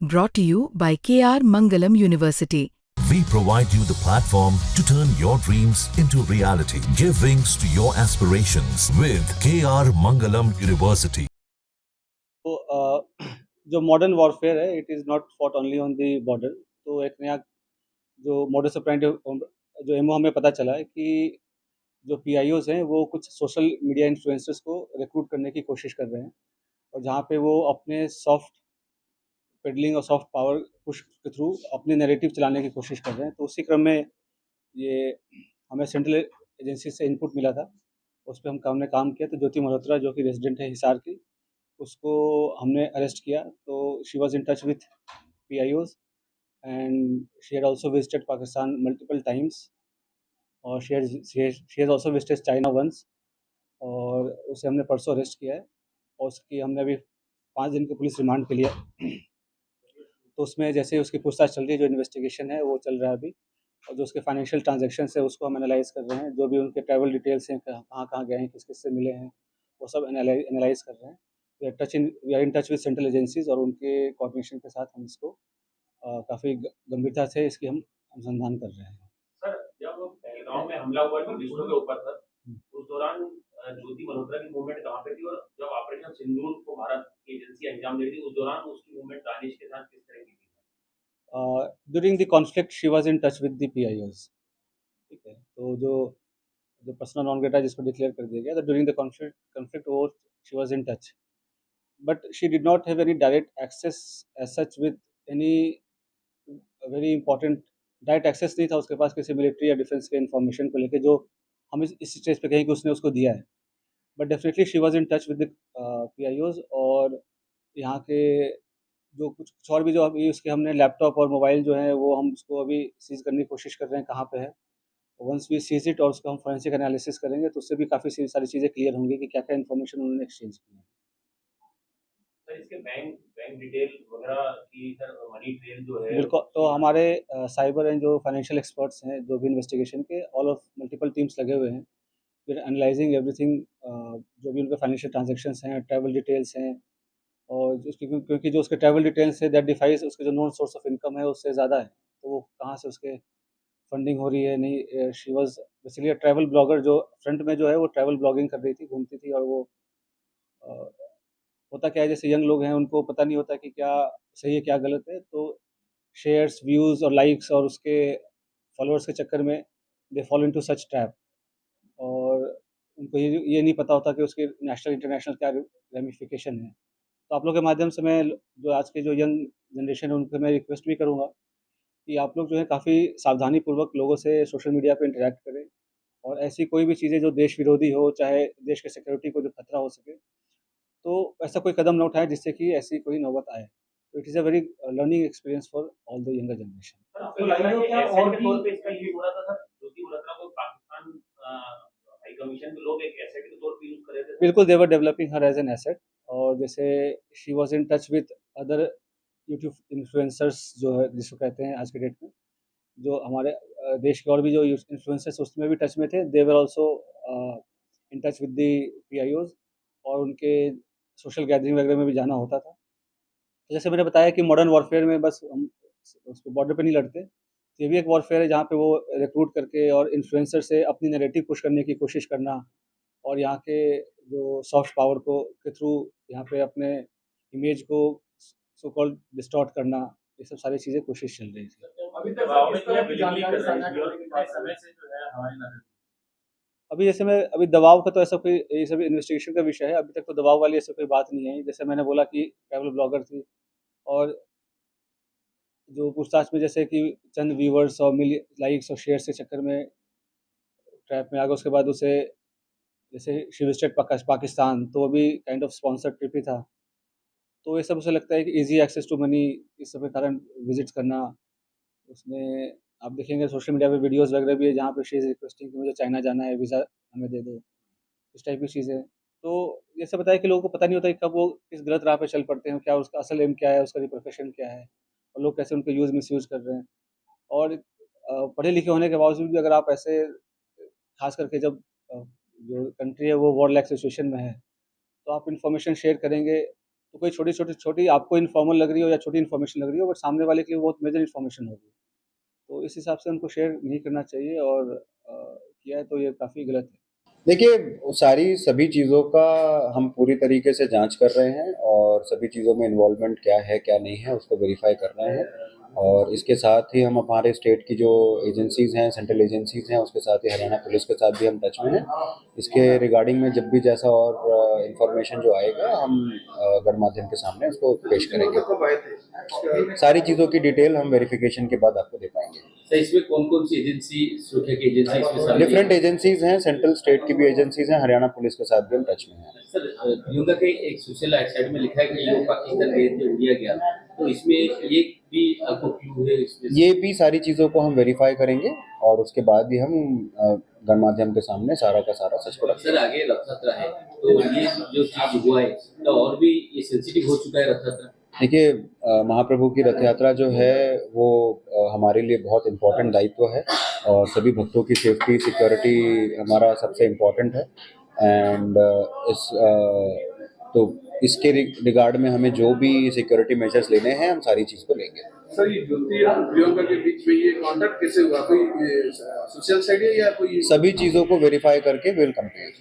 Brought to you by KR Mangalam University. We provide you the platform to turn your dreams into reality. Give wings to your aspirations with KR Mangalam University. तो जो modern warfare है it is not fought only on the border. तो एक नया जो modus operandi जो ammo हमें पता चला है कि जो पीआईओज हैं वो कुछ सोशल मीडिया इन्फ्लुएंसर्स को रिक्रूट करने की कोशिश कर रहे हैं और जहाँ पे वो अपने सॉफ्ट पेडलिंग और सॉफ्ट पावर पुश के थ्रू अपने नैरेटिव चलाने की कोशिश कर रहे हैं। तो उसी क्रम में ये हमें सेंट्रल एजेंसी से इनपुट मिला था, उस पे हमने काम किया। तो ज्योति मल्होत्रा जो कि रेजिडेंट है हिसार की, उसको हमने अरेस्ट किया। तो she was in touch with PIOs and she had also visited Pakistan multiple times और she has also visited China once और उसे हमने परसों अरेस्ट किया है और उसकी हमने अभी 5 दिन के पुलिस रिमांड पे लिया। तो उसमें जैसे उसकी पूछताछ चल रही है, जो इन्वेस्टिगेशन है वो चल रहा है अभी, और जो उसके फाइनेंशियल ट्रांजैक्शंस है उसको हम एनालाइज़ कर रहे हैं। जो भी उनके ट्रैवल डिटेल्स हैं, कहाँ-कहाँ गए हैं, किस-किस से मिले हैं, वो सब एनालाइज़ कर रहे हैं। We are in touch with central agencies और उनके कोऑर्डिनेशन के साथ हम इसको काफ़ी गंभीरता से इसकी हम अनुसंधान कर रहे हैं। सर, जब पहलगाम में हमला हुआ टूरिस्टों के ऊपर सर, उस दौरान ज्योति मल्होत्रा की मूवमेंट कहाँ पे थी? और जब ऑपरेशन सिंदूर को भारत की एजेंसी अंजाम दे रही थी, उस दौरान उसकी मूवमेंट दानिश के साथ किस तरह की थी? During the conflict she was in touch with the PIOs. ठीक है, तो जो जो पर्सनल नॉन ग्रेटा जिसको डिक्लेयर कर दिया गया, तो ड्यूरिंग द कॉन्फ्लिक्ट वो she was in touch, but she did not have any direct access as such with any very important. Direct access नहीं था उसके पास किसी मिलिट्री या डिफेंस के इन्फॉर्मेशन को लेके, जो हम इस स्टेज पे कहें कि उसने उसको दिया है। But definitely she was in touch with the पीआईओज और यहाँ के जो कुछ और भी जो अभी उसके हमने लैपटॉप और मोबाइल जो है वो हम उसको अभी सीज करने की कोशिश कर रहे हैं कहाँ पे है। वंस वी सीज इट और उसको हम फोरेंसिक एनालिसिस करेंगे तो उससे भी काफ़ी सारी चीज़ें क्लियर होंगी कि क्या-क्या इन्फॉर्मेशन उन्होंने एक्सचेंज की है। सर, इसके बैंक बैंक डिटेल वगैरह की सर मनी ट्रेल जो है बिल्कुल, तो हमारे साइबर एंड जो फाइनेंशियल एक्सपर्ट्स हैं, जो भी इन्वेस्टिगेशन के ऑल ऑफ मल्टीपल टीम्स लगे हुए हैं। वी आर एनालाइजिंग एवरीथिंग, जो भी उनके फाइनेंशियल ट्रांज़ैक्शंस हैं, ट्रैवल डिटेल्स हैं और क्योंकि जो उसके ट्रैवल डिटेल्स है दैट डिफाइज़ उसके जो नोन सोर्स ऑफ इनकम है उससे ज़्यादा है। तो वो कहाँ से उसके फंडिंग हो रही है, नहीं। She was basically a travel blogger, जो फ्रंट में जो है वो ट्रैवल ब्लॉगिंग कर रही थी, घूमती थी। और वो अ, होता क्या है, जैसे यंग लोग हैं उनको पता नहीं होता कि क्या सही है क्या गलत है, तो शेयर्स, व्यूज़ और लाइक्स और उसके फॉलोअर्स के चक्कर में they fall into such trap. और उनको ये नहीं पता होता कि उसके नेशनल इंटरनेशनल क्या रेमिफिकेशन है। तो आप लोग के माध्यम से मैं जो आज के जो यंग जनरेशन है उनसे मैं रिक्वेस्ट भी करूँगा कि आप लोग जो है काफ़ी सावधानीपूर्वक लोगों से सोशल मीडिया पे इंटरैक्ट करें और ऐसी कोई भी चीज़ें जो देश विरोधी हो, चाहे देश के सिक्योरिटी को जो खतरा हो सके, तो ऐसा कोई कदम ना उठाएँ जिससे कि ऐसी कोई नौबत आए। तो it is a very learning experience for all the younger generation. Sir, आपको लग रहा है कि एसेट के तौर पे इसका यूज़ हो रहा था सर? ज्योति मल्होत्रा को पाकिस्तान हाई कमीशन के लोग एक एसेट के तौर पे यूज़ कर रहे थे सर? बिल्कुल, they were developing her as an asset. और जैसे she was in touch with other YouTube influencers जो है जिसको कहते हैं आज के डेट में, जो हमारे देश के और भी जो इन्फ्लुएंसर्स उसमें भी टच में थे। They were also in touch with the PIOs और उनके सोशल गैदरिंग वगैरह में भी जाना होता था। तो जैसे मैंने बताया कि मॉडर्न वॉरफेयर में बस हम उस पे बॉर्डर पे नहीं लड़ते। ये भी एक वॉरफेयर है जहाँ पे वो रिक्रूट करके और इन्फ्लुएंसर से अपनी नैरेटिव पुश करने की कोशिश करना और यहाँ के जो सॉफ्ट पावर को के थ्रू यहाँ पे अपने इमेज को सो कॉल्ड डिस्टॉर्ट करना, ये सब सारी चीज़ें कोशिश चल रही थी। अभी तक दबाव में किया बिलीव कर रहे हैं और कितने समय से जो है हमारी नजर। अभी जैसे मैं अभी दबाव का तो ऐसा कोई, ये सब इन्वेस्टिगेशन का विषय है। अभी तक तो दबाव वाली ऐसी कोई बात नहीं आई। जैसे मैंने बोला कि ट्रैवल ब्लॉगर थी और जो पूछताछ में जैसे कि चंद व्यूअर्स और लाइक्स और शेयर्स के चक्कर में ट्रैप में आ गया। उसके बाद उसे जैसे शी विजिटेड पाकिस्तान, तो वो भी काइंड ऑफ स्पॉन्सर्ड ट्रिप ही था। तो ये सब उसे लगता है कि ईज़ी एक्सेस टू मनी, इस सब के कारण विज़िट्स करना। उसमें आप देखेंगे सोशल मीडिया पे वीडियोज़ वगैरह भी है जहाँ पे शी इज़ रिक्वेस्टिंग कि मुझे चाइना जाना है, वीज़ा हमें दे दो, इस टाइप की चीज़ें। तो ये सब बताया कि लोगों को पता नहीं होता कि कब वो किस गलत राह पे चल पड़ते हैं, क्या उसका असल एम क्या है, उसका प्रोफेशन क्या है और लोग कैसे उनको मिसयूज़ कर रहे हैं। और पढ़े लिखे होने के बावजूद भी अगर आप ऐसे, ख़ास करके जब जो कंट्री है वो वॉर लाइक सिचुएशन में है, तो आप इन्फॉर्मेशन शेयर करेंगे तो कोई छोटी आपको इन्फॉर्मल लग रही हो या छोटी इन्फॉर्मेशन लग रही हो, बट सामने वाले के लिए बहुत मेजर इन्फॉर्मेशन होगी। तो इस हिसाब से उनको शेयर नहीं करना चाहिए, और किया है तो ये काफ़ी गलत है। देखिए, सभी चीज़ों का हम पूरी तरीके से जांच कर रहे हैं और सभी चीज़ों में इन्वॉल्वमेंट क्या है क्या नहीं है उसको वेरीफाई कर रहे हैं, और इसके साथ ही हम हमारे स्टेट की जो एजेंसीज़ हैं, सेंट्रल एजेंसीज़ हैं, उसके साथ ही हरियाणा पुलिस के साथ भी हम टच में हैं। इसके रिगार्डिंग में जब भी जैसा और इन्फॉर्मेशन जो आएगा हम गणमाध्यम के सामने उसको पेश करेंगे। सारी चीज़ों की डिटेल हम वेरिफिकेशन के बाद आपको दे पाएंगे। सर, इसमें कौन-कौन सी एजेंसी, सुरक्षा की एजेंसी इसमें शामिल है? डिफरेंट एजेंसीज़ हैं, सेंट्रल स्टेट की भी एजेंसीज़ हैं, हरियाणा पुलिस के साथ भी हम टच में हैं। सर, प्रियंका के एक सोशल साइट में लिखा है कि ये पाकिस्तान गए थे, उड़िया गया, तो इसमें ये भी आपको क्लू है इसमें? ये भी सारी चीज़ों को हम वेरीफाई करेंगे और उसके बाद ही हम गणमाध्यम के सामने सारा का सारा सच को रखेंगे। सर, आगे रथ यात्रा है, तो ये जो चीज हुआ है तो और भी ये सेंसिटिव हो चुका है रथ यात्रा। देखिए, महाप्रभु की रथ यात्रा जो है वो हमारे लिए बहुत इम्पोर्टेंट दायित्व है, और सभी भक्तों की सेफ्टी सिक्योरिटी हमारा सबसे इम्पोर्टेंट है। एंड तो इसके रिगार्ड में हमें जो भी सिक्योरिटी मेजर्स लेने हैं हम सारी चीज़ को लेंगे। सर, ये ज्योति और प्रियंका के बीच में ये कॉन्टैक्ट कैसे हुआ? कोई सोशल साइट है या कोई? सभी चीज़ों को वेरीफाई करके विल कंप्लीट।